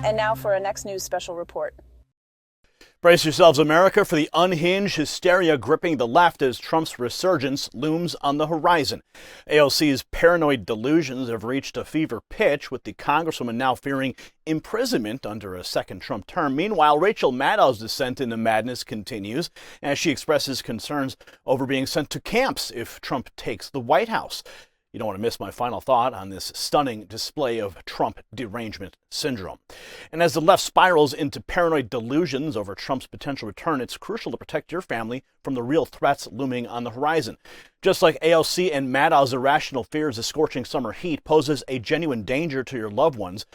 And now for a Next News special report. Brace yourselves, America, for the unhinged hysteria gripping the left as Trump's resurgence looms on the horizon. AOC's paranoid delusions have reached a fever pitch, with the Congresswoman now fearing imprisonment under a second Trump term. Meanwhile, Rachel Maddow's descent into madness continues as she expresses concerns over being sent to camps if Trump takes the White House. You don't want to miss my final thought on this stunning display of Trump Derangement Syndrome. And as the left spirals into paranoid delusions over Trump's potential return, it's crucial to protect your family from the real threats looming on the horizon. Just like AOC and Maddow's irrational fears of scorching summer heat poses a genuine danger to your loved ones,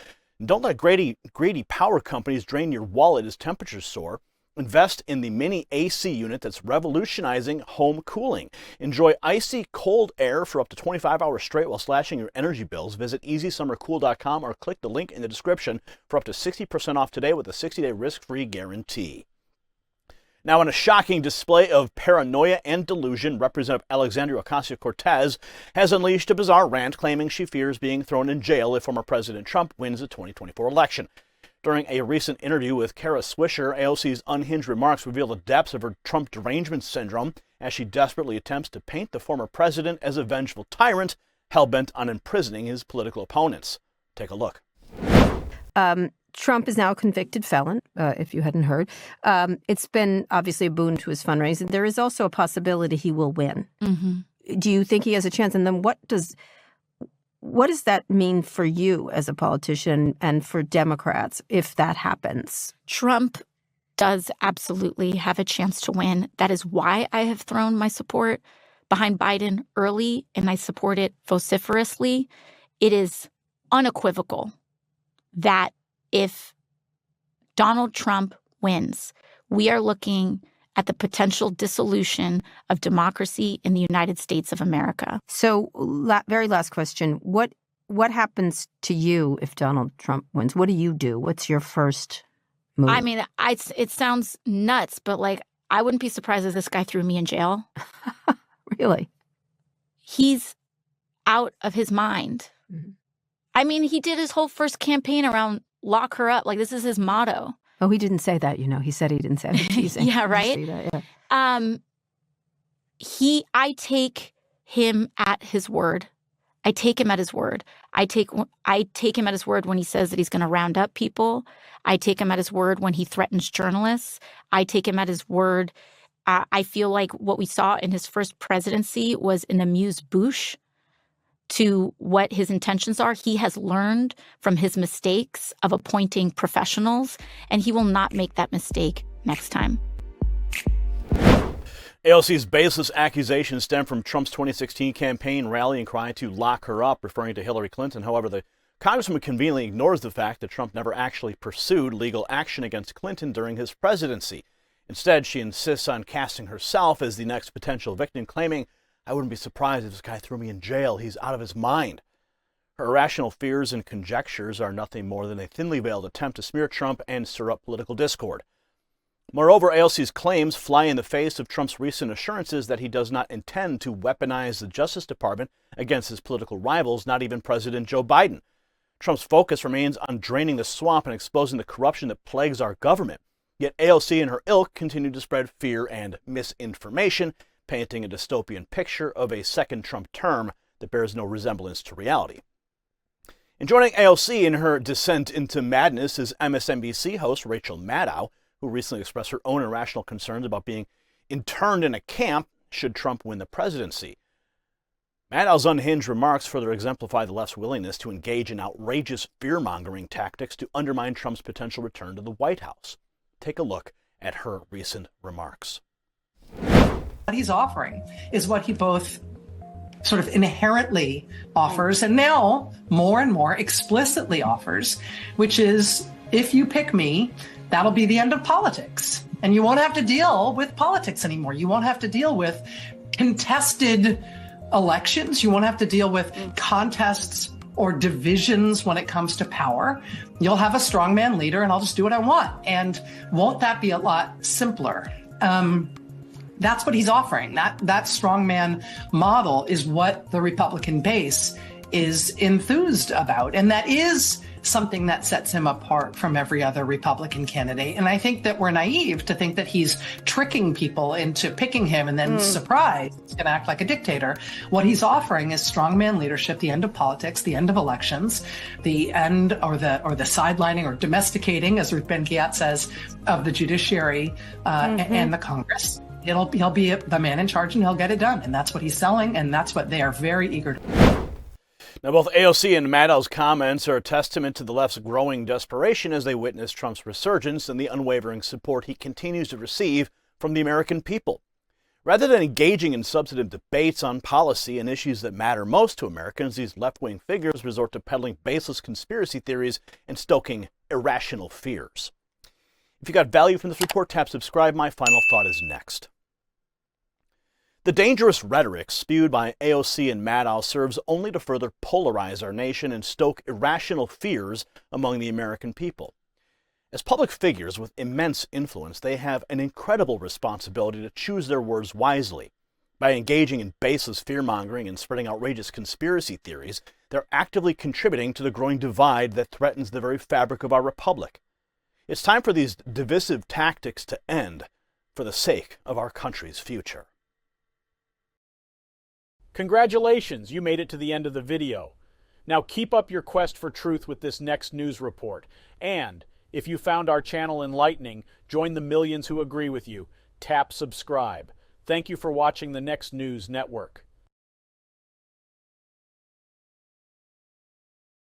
don't let greedy power companies drain your wallet as temperatures soar. Invest in the mini AC unit that's revolutionizing home cooling. Enjoy icy cold air for up to 25 hours straight while slashing your energy bills. Visit EasySummerCool.com or click the link in the description for up to 60% off today with a 60-day risk-free guarantee. Now, in a shocking display of paranoia and delusion, Representative Alexandria Ocasio-Cortez has unleashed a bizarre rant claiming she fears being thrown in jail if former President Trump wins the 2024 election. During a recent interview with Kara Swisher, AOC's unhinged remarks reveal the depths of her Trump Derangement Syndrome as she desperately attempts to paint the former president as a vengeful tyrant hell-bent on imprisoning his political opponents. Take a look. Trump is now a convicted felon, if you hadn't heard. It's been obviously a boon to his fundraising. There is also a possibility he will win. Mm-hmm. Do you think he has a chance? And then what does that mean for you as a politician and for Democrats if that happens? Trump does absolutely have a chance to win. That is why I have thrown my support behind Biden early, and I support it vociferously. It is unequivocal that if Donald Trump wins, we are looking at the potential dissolution of democracy in the United States of America. So, very last question. What happens to you if Donald Trump wins? What do you do? What's your first move? I mean, it sounds nuts, but I wouldn't be surprised if this guy threw me in jail. Really? He's out of his mind. Mm-hmm. I mean, he did his whole first campaign around lock her up. This is his motto. Oh, he didn't say that, He said he didn't say that. Teasing. Yeah, right? That, yeah. I take him at his word. I take him at his word. I take him at his word when he says that he's going to round up people. I take him at his word when he threatens journalists. I take him at his word. I feel like what we saw in his first presidency was an amuse-bouche to what his intentions are. He has learned from his mistakes of appointing professionals, and he will not make that mistake next time. AOC's baseless accusations stem from Trump's 2016 campaign rallying cry to lock her up, referring to Hillary Clinton. However, the Congresswoman conveniently ignores the fact that Trump never actually pursued legal action against Clinton during his presidency. Instead, she insists on casting herself as the next potential victim, claiming, "I wouldn't be surprised if this guy threw me in jail. He's out of his mind." Her irrational fears and conjectures are nothing more than a thinly veiled attempt to smear Trump and stir up political discord. Moreover, AOC's claims fly in the face of Trump's recent assurances that he does not intend to weaponize the Justice Department against his political rivals, not even President Joe Biden. Trump's focus remains on draining the swamp and exposing the corruption that plagues our government. Yet AOC and her ilk continue to spread fear and misinformation, painting a dystopian picture of a second Trump term that bears no resemblance to reality. And joining AOC in her descent into madness is MSNBC host Rachel Maddow, who recently expressed her own irrational concerns about being interned in a camp should Trump win the presidency. Maddow's unhinged remarks further exemplify the left's willingness to engage in outrageous fear-mongering tactics to undermine Trump's potential return to the White House. Take a look at her recent remarks. What he's offering is what he both sort of inherently offers and now more and more explicitly offers, which is, if you pick me, that'll be the end of politics. And you won't have to deal with politics anymore. You won't have to deal with contested elections. You won't have to deal with contests or divisions when it comes to power. You'll have a strongman leader and I'll just do what I want. And won't that be a lot simpler? That's what he's offering. That strongman model is what the Republican base is enthused about. And that is something that sets him apart from every other Republican candidate. And I think that we're naive to think that he's tricking people into picking him and then surprise, he's going to act like a dictator. What he's offering is strongman leadership, the end of politics, the end of elections, the end or the sidelining or domesticating, as Ruth Ben-Ghiat says, of the judiciary and the Congress. He'll be the man in charge and he'll get it done. And that's what he's selling. And that's what they are very eager to do. Now, both AOC and Maddow's comments are a testament to the left's growing desperation as they witness Trump's resurgence and the unwavering support he continues to receive from the American people. Rather than engaging in substantive debates on policy and issues that matter most to Americans, these left-wing figures resort to peddling baseless conspiracy theories and stoking irrational fears. If you got value from this report, tap subscribe. My final thought is next. The dangerous rhetoric spewed by AOC and Maddow serves only to further polarize our nation and stoke irrational fears among the American people. As public figures with immense influence, they have an incredible responsibility to choose their words wisely. By engaging in baseless fear-mongering and spreading outrageous conspiracy theories, they're actively contributing to the growing divide that threatens the very fabric of our republic. It's time for these divisive tactics to end for the sake of our country's future. Congratulations, you made it to the end of the video. Now keep up your quest for truth with this next news report. And if you found our channel enlightening, join the millions who agree with you. Tap subscribe. Thank you for watching the Next News Network.